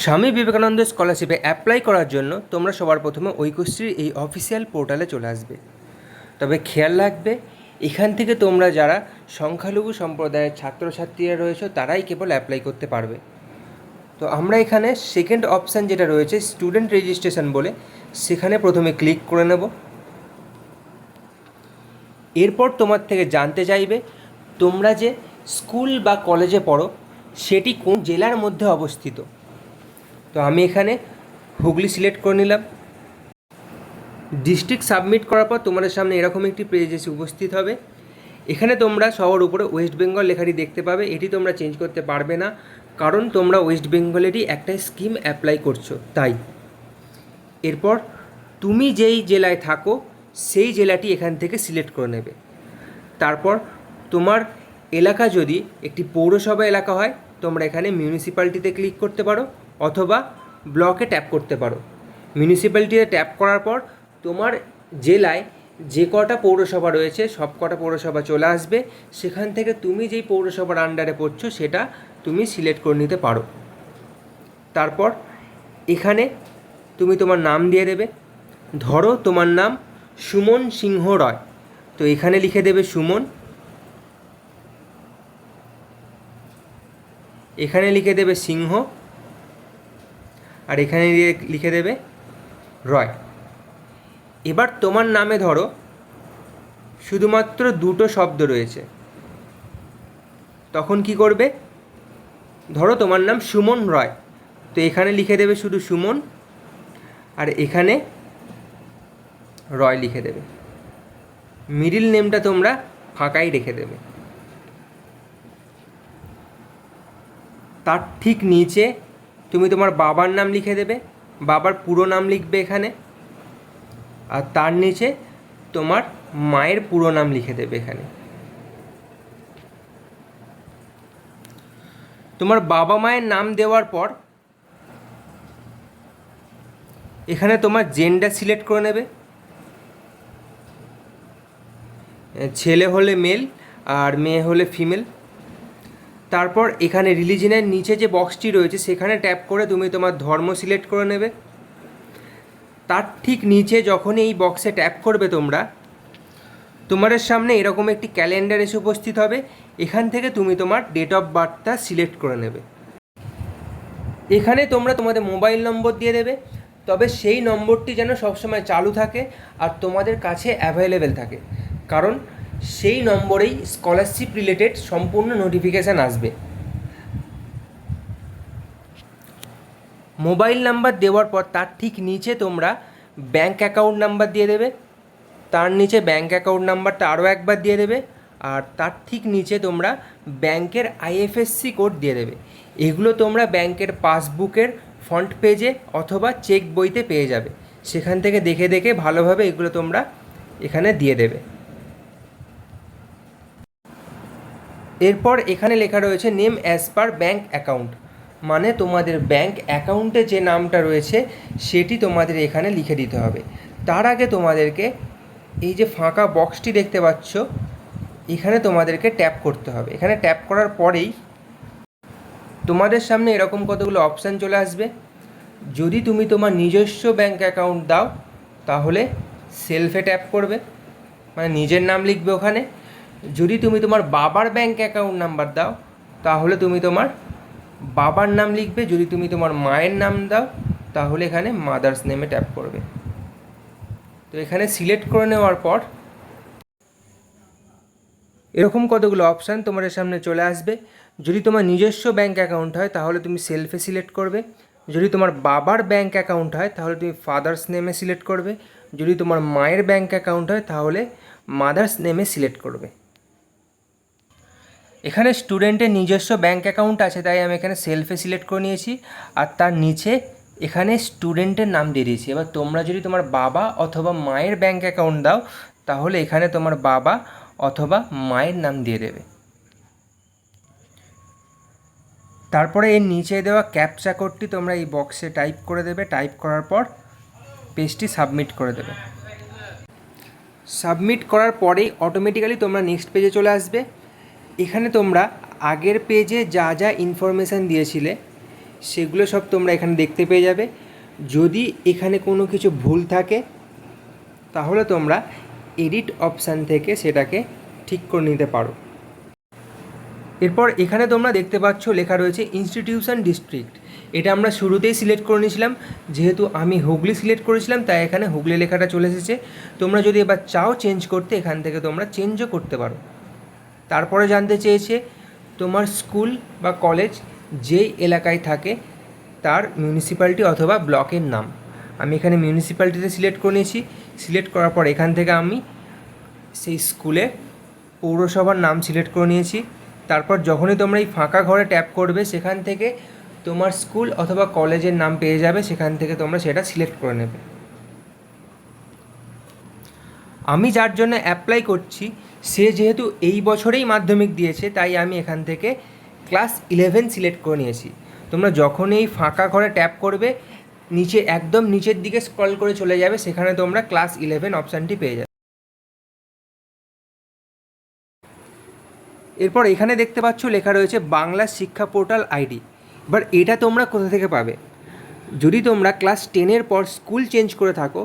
Swami Vivekananda স্কলারশিপে apply করার জন্য তোমরা সবার প্রথমে ঐক্যশ্রীর এই অফিসিয়াল পোর্টালে চলে আসবে। তবে খেয়াল রাখবে, এখান থেকে তোমরা যারা সংখ্যালঘু সম্প্রদায়ের ছাত্রছাত্রীরা রয়েছে তারাই কেবল অ্যাপ্লাই করতে পারবে। তো আমরা এখানে সেকেন্ড অপশান যেটা রয়েছে স্টুডেন্ট রেজিস্ট্রেশন বলে, সেখানে প্রথমে ক্লিক করে নেব। এরপর তোমার থেকে জানতে চাইবে তোমরা যে স্কুল বা কলেজে পড়ো সেটি কোন জেলার মধ্যে অবস্থিত। তো আমি এখানে হুগলি সিলেক্ট করে নিলাম। ডিস্ট্রিক্ট সাবমিট করার পর তোমাদের সামনে এরকম একটি পেজ এসে উপস্থিত হবে। এখানে তোমরা সবার উপরে ওয়েস্ট বেঙ্গল লেখাটি দেখতে পাবে। এটি তোমরা চেঞ্জ করতে পারবে না, কারণ তোমরা ওয়েস্ট বেঙ্গলেরই একটা স্কিম অ্যাপ্লাই করছো তাই। এরপর তুমি যেই জেলায় থাকো সেই জেলাটি এখান থেকে সিলেক্ট করে নেবে। তারপর তোমার এলাকা যদি একটি পৌরসভা এলাকা হয় তোমরা এখানে মিউনিসিপ্যালিটিতে ক্লিক করতে পারো অথবা ব্লকে ট্যাপ করতে পারো। মিউনিসিপ্যালিটিতে ট্যাপ করার পর তোমার জেলায় যে কটা পৌরসভা রয়েছে সব কটা পৌরসভা চলে আসবে। সেখান থেকে তুমি যেই পৌরসভার আন্ডারে পড়ছো সেটা তুমি সিলেক্ট করে নিতে পারো। তারপর এখানে তুমি তোমার নাম দিয়ে দেবে। ধরো তোমার নাম সুমন সিংহ রয়, তো এখানে লিখে দেবে সুমন, এখানে লিখে দেবে সিংহ, আর এখানে লিখে দেবে রয়। এবার তোমার নামে ধরো শুধুমাত্র দুটো শব্দ রয়েছে, তখন কি করবে? ধরো তোমার নাম সুমন রয়, তো এখানে লিখে দেবে শুধু সুমন, আর এখানে রয় লিখে দেবে। মিডিল নেমটা তোমরা ফাঁকাই রেখে দেবে। তার ঠিক নিচে তুমি তোমার বাবার নাম লিখে দেবে, বাবার পুরো নাম লিখবে এখানে, আর তার নিচে তোমার মায়ের পুরো নাম লিখে দেবে এখানে। তোমার বাবা মায়ের নাম দেওয়ার পর এখানে তোমার জেন্ডার সিলেক্ট করে নেবে। ছেলে হলে মেল আর মেয়ে হলে ফিমেল। তারপর এখানে রিলিজনের নিচে যে বক্সটি রয়েছে সেখানে ট্যাপ করে তুমি তোমার ধর্ম সিলেক্ট করে নেবে। তার ঠিক নিচে যখন এই বক্সে ট্যাপ করবে তোমরা, তোমাদের সামনে এরকম একটি ক্যালেন্ডার এসে উপস্থিত হবে। এখান থেকে তুমি তোমার ডেট অফ বার্থটা সিলেক্ট করে নেবে। এখানে তোমরা তোমাদের মোবাইল নম্বর দিয়ে দেবে, তবে সেই নম্বরটি যেন সবসময় চালু থাকে আর তোমাদের কাছে অ্যাভেলেবেল থাকে, কারণ সেই নম্বরেই স্কলারশিপ রিলেটেড সম্পূর্ণ নোটিফিকেশান আসবে। মোবাইল নাম্বার দেওয়ার পর তার ঠিক নিচে তোমরা ব্যাঙ্ক অ্যাকাউন্ট নাম্বার দিয়ে দেবে, তার নিচে ব্যাঙ্ক অ্যাকাউন্ট নাম্বারটা আরও একবার দিয়ে দেবে, আর তার ঠিক নিচে তোমরা ব্যাঙ্কের আইএফএসসি কোড দিয়ে দেবে। এগুলো তোমরা ব্যাঙ্কের পাসবুকের ফ্রন্ট পেজে অথবা চেক বইতে পেয়ে যাবে, সেখান থেকে দেখে দেখে ভালোভাবে এগুলো তোমরা এখানে দিয়ে দেবে। এরপর এখানে লেখা রয়েছে name as per bank account, মানে তোমাদের ব্যাঙ্ক অ্যাকাউন্টে যে নামটা রয়েছে সেটি তোমাদের এখানে লিখে দিতে হবে। তার আগে তোমাদেরকে এই যে ফাঁকা বক্সটি দেখতে পাচ্ছ এখানে তোমাদেরকে ট্যাপ করতে হবে। এখানে ট্যাপ করার পরেই তোমাদের সামনে এরকম কতগুলো অপশান চলে আসবে। যদি তুমি তোমার নিজস্ব ব্যাঙ্ক অ্যাকাউন্ট দাও তাহলে সেলফে ট্যাপ করবে, মানে নিজের নাম লিখবে ওখানে। যদি তুমি তোমার বাবার ব্যাঙ্ক অ্যাকাউন্ট নাম্বার দাও তাহলে তুমি তোমার বাবার নাম লিখবে। যদি তুমি তোমার মায়ের নাম দাও তাহলে এখানে মাদার্স নেমে ট্যাপ করবে। তো এখানে সিলেক্ট করে নেওয়ার পর এরকম কতগুলো অপশান তোমাদের সামনে চলে আসবে। যদি তোমার নিজস্ব ব্যাঙ্ক অ্যাকাউন্ট হয় তাহলে তুমি সেলফে সিলেক্ট করবে। যদি তোমার বাবার ব্যাঙ্ক অ্যাকাউন্ট হয় তাহলে তুমি ফাদার্স নেমে সিলেক্ট করবে। যদি তোমার মায়ের ব্যাঙ্ক অ্যাকাউন্ট হয় তাহলে মাদার্স নেমে সিলেক্ট করবে। এখানে স্টুডেন্টের নিজস্ব ব্যাঙ্ক অ্যাকাউন্ট আছে তাই আমি এখানে সেলফে সিলেক্ট করে নিয়েছি, আর তার নিচে এখানে স্টুডেন্টের নাম দিয়ে দিয়েছি। এবার তোমরা যদি তোমার বাবা অথবা মায়ের ব্যাঙ্ক অ্যাকাউন্ট দাও তাহলে এখানে তোমার বাবা অথবা মায়ের নাম দিয়ে দেবে। তারপরে এর নিচে দেওয়া ক্যাপচা কোডটি তোমরা এই বক্সে টাইপ করে দেবে। টাইপ করার পর পেজটি সাবমিট করে দেবে। সাবমিট করার পরেই অটোমেটিক্যালি তোমরা নেক্সট পেজে চলে আসবে। এখানে তোমরা আগের পেজে যা যা ইনফরমেশান দিয়েছিলে সেগুলো সব তোমরা এখানে দেখতে পেয়ে যাবে। যদি এখানে কোনো কিছু ভুল থাকে তাহলে তোমরা এডিট অপশান থেকে সেটাকে ঠিক করে নিতে পারো। এরপর এখানে তোমরা দেখতে পাচ্ছ লেখা রয়েছে ইনস্টিটিউশন ডিস্ট্রিক্ট। এটা আমরা শুরুতেই সিলেক্ট করে নিয়েছিলাম, যেহেতু আমি হুগলি সিলেক্ট করেছিলাম তাই এখানে হুগলি লেখাটা চলে এসেছে। তোমরা যদি এবার চাও চেঞ্জ করতে, এখান থেকে তোমরা চেঞ্জও করতে পারো। তারপরে জানতে চেয়েছে তোমার স্কুল বা কলেজ যেই এলাকায় থাকে তার মিউনিসিপ্যালিটি অথবা ব্লকের নাম। আমি এখানে মিউনিসিপ্যালিটিতে সিলেক্ট করে নিয়েছি। সিলেক্ট করার পর এখান থেকে আমি সেই স্কুলে পৌরসভার নাম সিলেক্ট করে নিয়েছি। তারপর যখনই তোমরা এই ফাঁকা ঘরে ট্যাপ করবে সেখান থেকে তোমার স্কুল অথবা কলেজের নাম পেয়ে যাবে, সেখান থেকে তোমরা সেটা সিলেক্ট করে নেবে। আমি যার জন্য অ্যাপ্লাই করছি সে যেহেতু এই বছরেই মাধ্যমিক দিয়েছে তাই আমি এখান থেকে ক্লাস 11 সিলেক্ট করে নিয়েছি। তোমরা যখনই এই ফাঁকা ঘরে ট্যাপ করবে নিচে একদম নিচের দিকে স্ক্রল করে চলে যাবে, সেখানে তোমরা ক্লাস 11 অপশানটি পেয়ে যাবে। এরপর এখানে দেখতে পাচ্ছ লেখা রয়েছে বাংলা শিক্ষা পোর্টাল আইডি। এবার এটা তোমরা কোথা থেকে পাবে? যদি তোমরা ক্লাস 10-এর পর স্কুল চেঞ্জ করে থাকো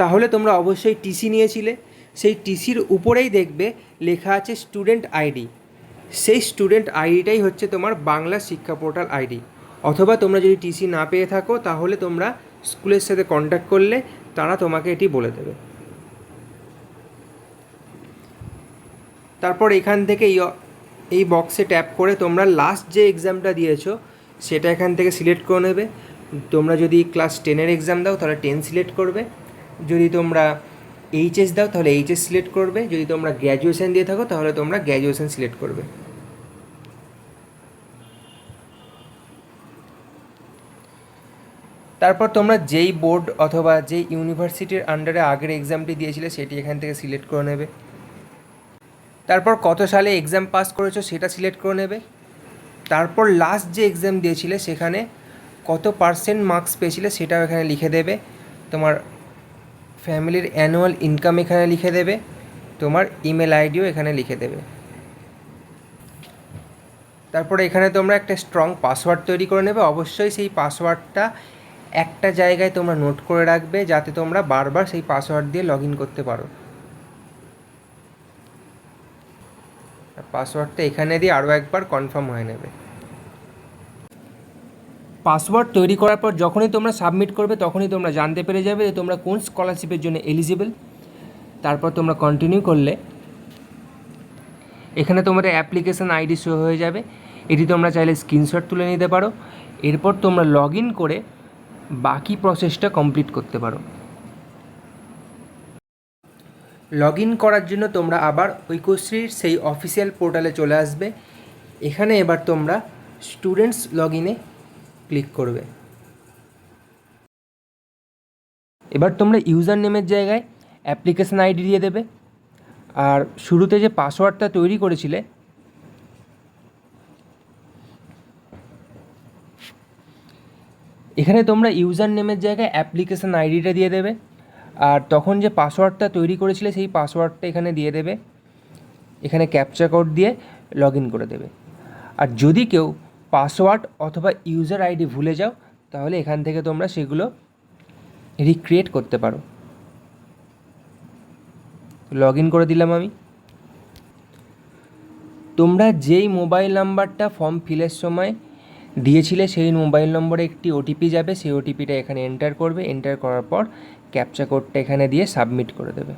তাহলে তোমরা অবশ্যই টিসি নিয়েছিলে, সেই টিসির উপরেই দেখবে লেখা আছে স্টুডেন্ট আইডি। সেই স্টুডেন্ট আইডিটাই হচ্ছে তোমার বাংলা শিক্ষা পোর্টাল আইডি। অথবা তোমরা যদি টিসি না পেয়ে থাকো তাহলে তোমরা স্কুলের সাথে কন্ট্যাক্ট করলে তারা তোমাকে এটি বলে দেবে। তারপর এখান থেকে এই বক্সে ট্যাপ করে তোমরা লাস্ট যে এক্সামটা দিয়েছো সেটা এখান থেকে সিলেক্ট করে নেবে। তোমরা যদি ক্লাস 10-এর এক্সাম দাও তাহলে 10 সিলেক্ট করবে, যদি তোমরা এইচএস দাও তাহলে এইচএস সিলেক্ট করবে, যদি তোমরা গ্র্যাজুয়েশন দিয়ে থাকো তাহলে তোমরা গ্র্যাজুয়েশন সিলেক্ট করবে। তারপর তোমরা যেই বোর্ড অথবা যেই ইউনিভার্সিটির আন্ডারে আগের এক্সামটি দিয়েছিলে সেটি এখান থেকে সিলেক্ট করে নেবে। তারপর কত সালে এক্সাম পাস করেছো সেটা সিলেক্ট করে নেবে। তারপর লাস্ট যে এক্সাম দিয়েছিলে সেখানে কত পার্সেন্ট মার্কস পেয়েছিলে সেটাও এখানে লিখে দেবে। তোমার ফ্যামিলির অ্যানুয়াল ইনকাম এখানে লিখে দেবে, তোমার ইমেল আইডিও এখানে লিখে দেবে। তারপরে এখানে তোমরা একটা স্ট্রং পাসওয়ার্ড তৈরি করে নেবে। অবশ্যই সেই পাসওয়ার্ডটা একটা জায়গায় তোমরা নোট করে রাখবে যাতে তোমরা বারবার সেই পাসওয়ার্ড দিয়ে লগ ইন করতে পারো। পাসওয়ার্ডটা এখানে দিয়ে আরও একবার কনফার্ম হয়ে নেবে। পাসওয়ার্ড তৈরি করার পর যখনই তোমরা সাবমিট করবে তখনই তোমরা জানতে পেরে যাবে যে তোমরা কোন স্কলারশিপের জন্য এলিজিবল। তারপর তোমরা কন্টিনিউ করলে এখানে তোমাদের অ্যাপ্লিকেশান আইডি শো হয়ে যাবে। এটি তোমরা চাইলে স্ক্রিনশট তুলে নিতে পারো। এরপর তোমরা লগ ইন করে বাকি প্রসেসটা কমপ্লিট করতে পারো। লগ ইন করার জন্য তোমরা আবার ঐক্যশ্রীর সেই অফিসিয়াল পোর্টালে চলে আসবে। এখানে এবার তোমরা স্টুডেন্টস লগ ইনে ক্লিক করবে। এবার তোমরা ইউজার নেমের জায়গায় অ্যাপ্লিকেশান আইডি দিয়ে দেবে। আর শুরুতে যে পাসওয়ার্ডটা তৈরি করেছিলে এখানে তোমরা ইউজার নেমের জায়গায় অ্যাপ্লিকেশান আইডিটা দিয়ে দেবে। আর তখন যে পাসওয়ার্ডটা তৈরি করেছিলে সেই পাসওয়ার্ডটা এখানে দিয়ে দেবে। এখানে ক্যাপচা কোড দিয়ে লগ ইন করে দেবে। আর যদি কেউ পাসওয়ার্ড অথবা ইউজার আইডি ভুলে যাও তাহলে এখান থেকে তোমরা সেগুলো রিক্রিয়েট করতে পারো। লগ ইন করে দিলাম আমি। তোমরা যেই মোবাইল নাম্বারটা ফর্ম ফিলের সময় দিয়েছিলে সেই মোবাইল নম্বরে একটি ওটিপি যাবে, সেই ওটিপিটা এখানে এন্টার করবে। এন্টার করার পর ক্যাপচা কোডটা এখানে দিয়ে সাবমিট করে দেবে।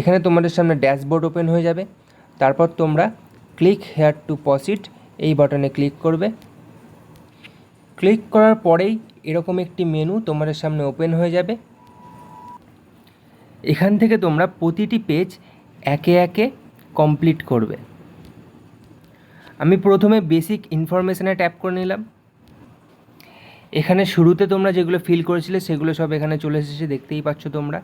এখানে তোমাদের সামনে ড্যাশবোর্ড ওপেন হয়ে যাবে। তারপর তোমরা ক্লিক হেয়ার টু প্রসিড এই বাটনে ক্লিক করবে। ক্লিক করার পরেই এরকম একটি মেনু তোমাদের সামনে ওপেন হয়ে যাবে। এখান থেকে তোমরা প্রতিটি পেজ একে একে কমপ্লিট করবে। আমি প্রথমে বেসিক ইনফরমেশানে ট্যাপ করে নিলাম। এখানে শুরুতে তোমরা যেগুলো ফিল করেছিলে সেগুলো সব এখানে চলে এসেছে, দেখতেই পাচ্ছ তোমরা।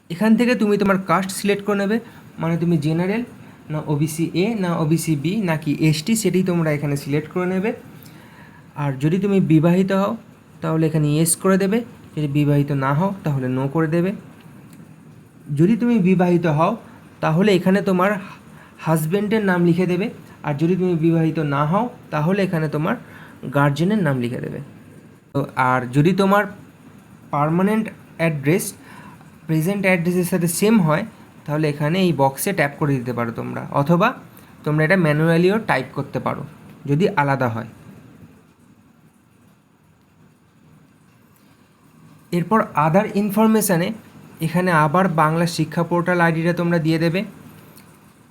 এখান থেকে তুমি তোমার কাস্ট সিলেক্ট করে নেবে, মানে তুমি জেনারেল না ওবিসি এ না ওবিসি বি নাকি এসটি সেটি তোমরা এখানে সিলেক্ট করে নেবে। আর যদি তুমি বিবাহিত হও তাহলে এখানে ইয়েস করে দেবে, যদি বিবাহিত না হও তাহলে নো করে দেবে। যদি তুমি বিবাহিত হও তাহলে এখানে তোমার হাজব্যান্ডের নাম লিখে দেবে, আর যদি তুমি বিবাহিত না হও তাহলে এখানে তোমার গার্জেনের নাম লিখে দেবে। আর যদি তোমার পার্মানেন্ট অ্যাড্রেস প্রেজেন্ট অ্যাড্রেসের সাথে সেম হয় তাহলে এখানে এই বক্সে ট্যাপ করে দিতে পারো তোমরা, অথবা তোমরা এটা ম্যানুয়ালিও টাইপ করতে পারো যদি আলাদা হয়। এরপর আদার ইনফরমেশানে এখানে আবার বাংলা শিক্ষা পোর্টাল আইডিটা তোমরা দিয়ে দেবে,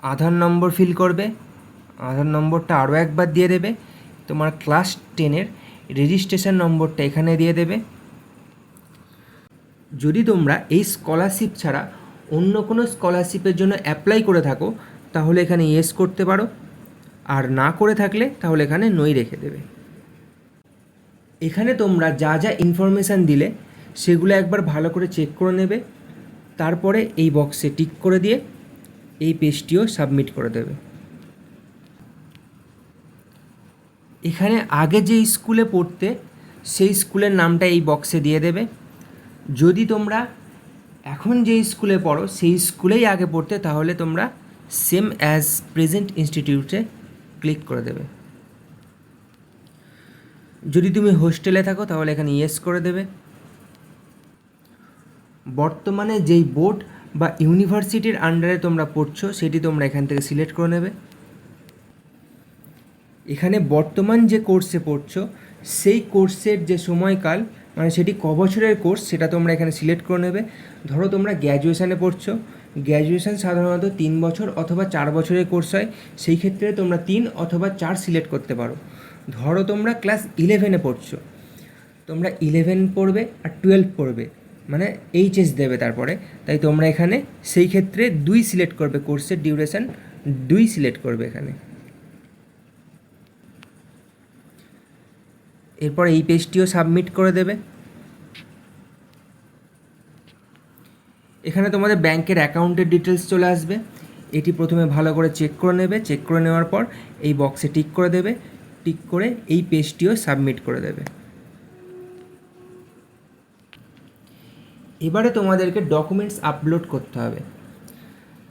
আধার নম্বর ফিল করবে, আধার নম্বরটা আরও একবার দিয়ে দেবে, তোমার ক্লাস 10-এর রেজিস্ট্রেশন নম্বরটা এখানে দিয়ে দেবে। যদি তোমরা এই স্কলারশিপ ছাড়া অন্য কোনো স্কলারশিপের জন্য অ্যাপ্লাই করে থাকো তাহলে এখানে ইয়েস করতে পারো, আর না করে থাকলে তাহলে এখানে নই রেখে দেবে। এখানে তোমরা যা যা ইনফরমেশান দিলে সেগুলো একবার ভালো করে চেক করে নেবে, তারপরে এই বক্সে টিক করে দিয়ে এই পেজটিও সাবমিট করে দেবে। এখানে আগে যে স্কুলে পড়তে সেই স্কুলের নামটা এই বক্সে দিয়ে দেবে। যদি তোমরা এখন যে স্কুলে পড়ো সেই স্কুলেই আগে পড়তে তাহলে তোমরা সেম অ্যাজ প্রেজেন্ট ইনস্টিটিউটে ক্লিক করে দেবে। যদি তুমি হোস্টেলে থাকো তাহলে এখানে ইয়েস করে দেবে। বর্তমানে যেই বোর্ড বা ইউনিভার্সিটির আন্ডারে তোমরা পড়ছো সেটি তোমরা এখান থেকে সিলেক্ট করে নেবে। এখানে বর্তমান যে কোর্সে পড়ছো সেই কোর্সের যে সময়কাল, মানে সেটি ক বছরের কোর্স সেটা তোমরা এখানে সিলেক্ট করে নেবে। ধরো তোমরা গ্র্যাজুয়েশানে পড়ছো, গ্র্যাজুয়েশান সাধারণত 3 বছর অথবা 4 বছরের কোর্স হয়, সেই ক্ষেত্রে তোমরা 3 অথবা 4 সিলেক্ট করতে পারো। ধরো তোমরা ক্লাস 11-এ পড়ছো, তোমরা 11 পড়বে আর 12 পড়বে, মানে এইচএস দেবে তারপরে, তাই তোমরা এখানে সেই ক্ষেত্রে 2 সিলেক্ট করবে, কোর্সের ডিউরেশান 2 সিলেক্ট করবে এখানে। এরপর এই পেজটিও সাবমিট করে দেবে। এখানে তোমাদের ব্যাংকের অ্যাকাউন্টের ডিটেলস চলে আসবে, এটি প্রথমে ভালো করে চেক করে নেবে। চেক করে নেওয়ার পর এই বক্সে টিক করে দেবে, টিক করে এই পেজটিও সাবমিট করে দেবে। এবারে তোমাদেরকে ডকুমেন্টস আপলোড করতে হবে,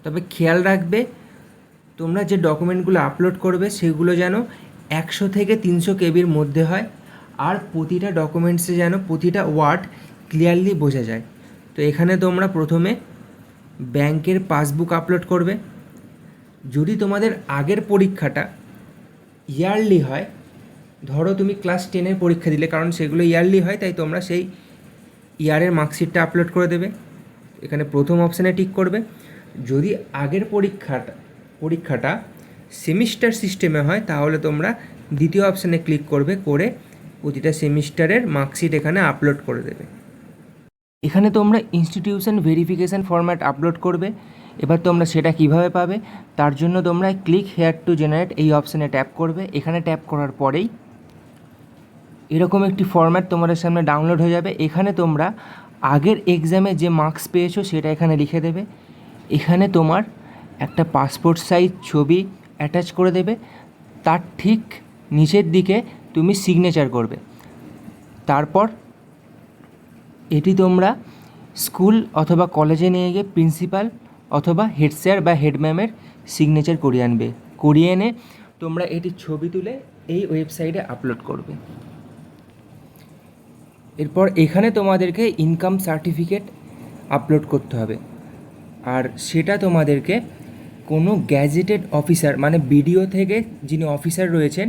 তবে খেয়াল রাখবে তোমরা যে ডকুমেন্টগুলো আপলোড করবে সেগুলো যেন 100 থেকে 300 কেবির মধ্যে হয়, আর প্রতিটা ডকুমেন্টসে যেন প্রতিটা ওয়ার্ড ক্লিয়ারলি বোঝা যায়। তো এখানে তোমরা প্রথমে ব্যাংকের পাসবুক আপলোড করবে। যদি তোমাদের আগের পরীক্ষাটা ইয়ারলি হয়, ধরো তুমি ক্লাস 10-এর পরীক্ষা দিলে, কারণ সেগুলো ইয়ারলি হয় তাই তোমরা সেই ইয়ারের মার্কশিটটা আপলোড করে দেবে, এখানে প্রথম অপশানে টিক করবে। যদি আগের পরীক্ষাটা সেমিস্টার সিস্টেমে হয় তাহলে তোমরা দ্বিতীয় অপশানে ক্লিক করবে, করে প্রতিটা সেমিস্টারের মার্কশিট এখানে আপলোড করে দেবে। এখানে তোমরা ইনস্টিটিউশন ভেরিফিকেশান ফরম্যাট আপলোড করবে। এবার তোমরা সেটা কিভাবে পাবে, তার জন্য তোমরা ক্লিক হেয়ার টু জেনারেট এই অপশানে ট্যাপ করবে। এখানে ট্যাপ করার পরেই এরকম একটি ফরম্যাট তোমাদের সামনে ডাউনলোড হয়ে যাবে। এখানে তোমরা আগের এক্সামে যে মার্কস পেয়েছো সেটা এখানে লিখে দেবে। এখানে তোমার একটা পাসপোর্ট সাইজ ছবি অ্যাটাচ করে দেবে, তার ঠিক নিচের দিকে তুমি সিগনেচার করবে। তারপর এটি তোমরা স্কুল অথবা কলেজে নিয়ে গিয়ে প্রিন্সিপাল অথবা হেড স্যার বা হেড ম্যামের সিগনেচার করিয়ে আনবে। করিয়ে এনে তোমরা এটির ছবি তুলে এই ওয়েবসাইটে আপলোড করবে। এরপর এখানে তোমাদেরকে ইনকাম সার্টিফিকেট আপলোড করতে হবে, আর সেটা তোমাদেরকে কোনো গ্যাজেটেড অফিসার, মানে বিডিও থেকে যিনি অফিসার রয়েছেন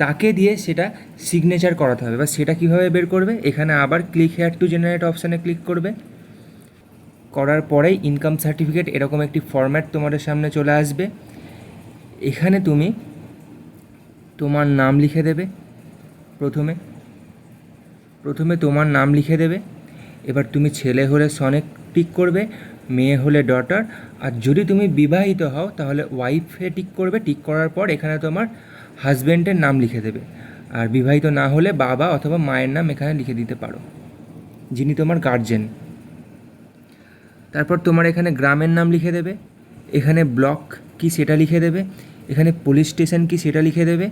তাকে দিয়ে সেটা সিগনেচার করাতে হবে। বা সেটা কীভাবে বের করবে, এখানে আবার ক্লিক হেয়ার টু জেনারেট অপশানে ক্লিক করবে। করার পরেই ইনকাম সার্টিফিকেট এরকম একটি ফরম্যাট তোমাদের সামনে চলে আসবে। এখানে তুমি তোমার নাম লিখে দেবে। প্রথমে তোমার নাম লিখে দেবে। এবার তুমি ছেলে হলে সনে টিক করবে, মেয়ে হলে ডটার, আর যদি তুমি বিবাহিত হও তাহলে ওয়াইফে টিক করবে। টিক করার পর এখানে তোমার হাজব্যান্ডের নাম লিখে দেবে, আর বিবাহিত না হলে বাবা অথবা মায়ের নাম এখানে লিখে দিতে পারো, যিনি তোমার গার্জেন। তারপর তোমার এখানে গ্রামের নাম লিখে দেবে, এখানে ব্লক কি সেটা লিখে দেবে, এখানে পুলিশ স্টেশন কি সেটা লিখে দেবে,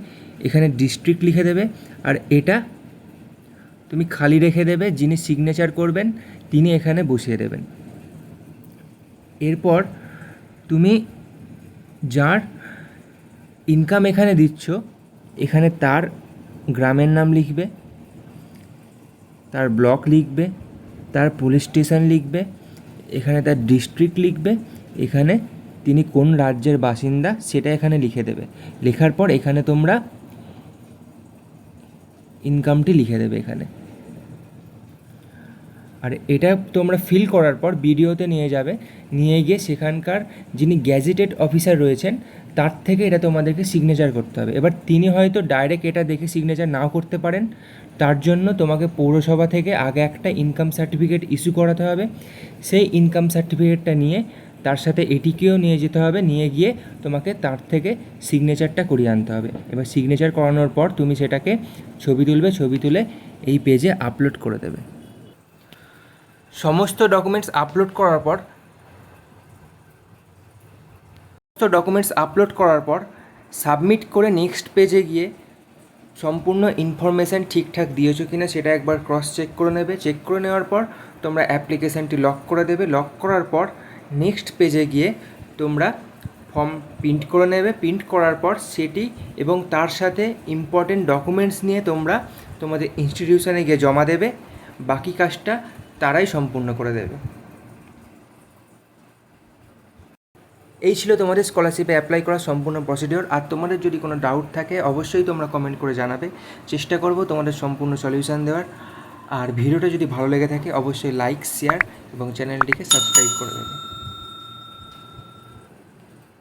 এখানে ডিস্ট্রিক্ট লিখে দেবে, আর এটা তুমি খালি রেখে দেবে। যিনি সিগনেচার করবেন তিনি এখানে বসিয়ে দেবেন। এরপর তুমি যার ইনকাম এখানে দিচ্ছ, এখানে তার গ্রামের নাম লিখবে, তার ব্লক লিখবে, তার পুলিশ স্টেশন লিখবে, এখানে তার ডিস্ট্রিক্ট লিখবে, এখানে তিনি কোন রাজ্যের বাসিন্দা সেটা এখানে লিখে দেবে। লেখার পর এখানে তোমরা ইনকামটি লিখে দেবে এখানে। আর এটা তোমরা ফিল করার পর ভিডিওতে নিয়ে যাবে, নিয়ে গিয়ে সেখানকার যিনি গ্যাজেটেড অফিসার রয়েছেন তার থেকে এটা তোমাদেরকে সিগনেচার করতে হবে। এবার তিনি হয়তো ডাইরেক্ট এটা দেখে সিগনেচার নাও করতে পারেন, তার জন্য তোমাকে পৌরসভা থেকে আগে একটা ইনকাম সার্টিফিকেট ইস্যু করাতে হবে। সেই ইনকাম সার্টিফিকেটটা নিয়ে তার সাথে এটিকেও নিয়ে যেতে হবে, নিয়ে গিয়ে তোমাকে তার থেকে সিগনেচারটা করিয়ে আনতে হবে। এবার সিগনেচার করানোর পর তুমি সেটাকে ছবি তুলবে, ছবি তুলে এই পেজে আপলোড করে দেবে। সমস্ত ডকুমেন্টস আপলোড করার পর সাবমিট করে নেক্সট পেজে গিয়ে সম্পূর্ণ ইনফরমেশান ঠিকঠাক দিয়েছো কি না সেটা একবার ক্রস চেক করে নেবে। চেক করে নেওয়ার পর তোমরা অ্যাপ্লিকেশানটি লক করে দেবে। লক করার পর নেক্সট পেজে গিয়ে তোমরা ফর্ম প্রিন্ট করে নেবে। প্রিন্ট করার পর সেটি এবং তার সাথে ইম্পর্টেন্ট ডকুমেন্টস নিয়ে তোমরা তোমাদের ইনস্টিটিউশনে গিয়ে জমা দেবে। বাকি কাজটা তারাই সম্পূর্ণ করে দেবে। এই ছিল তোমাদের স্কলারশিপে অ্যাপ্লাই করার সম্পূর্ণ প্রসিডিওর। আর তোমাদের যদি কোনো ডাউট থাকে অবশ্যই তোমরা কমেন্ট করে জানাবে, চেষ্টা করব তোমাদের সম্পূর্ণ সলিউশন দেওয়ার। আর ভিডিওটা যদি ভালো লেগে থাকে অবশ্যই লাইক, শেয়ার এবং চ্যানেলটিকে সাবস্ক্রাইব করে দেবে।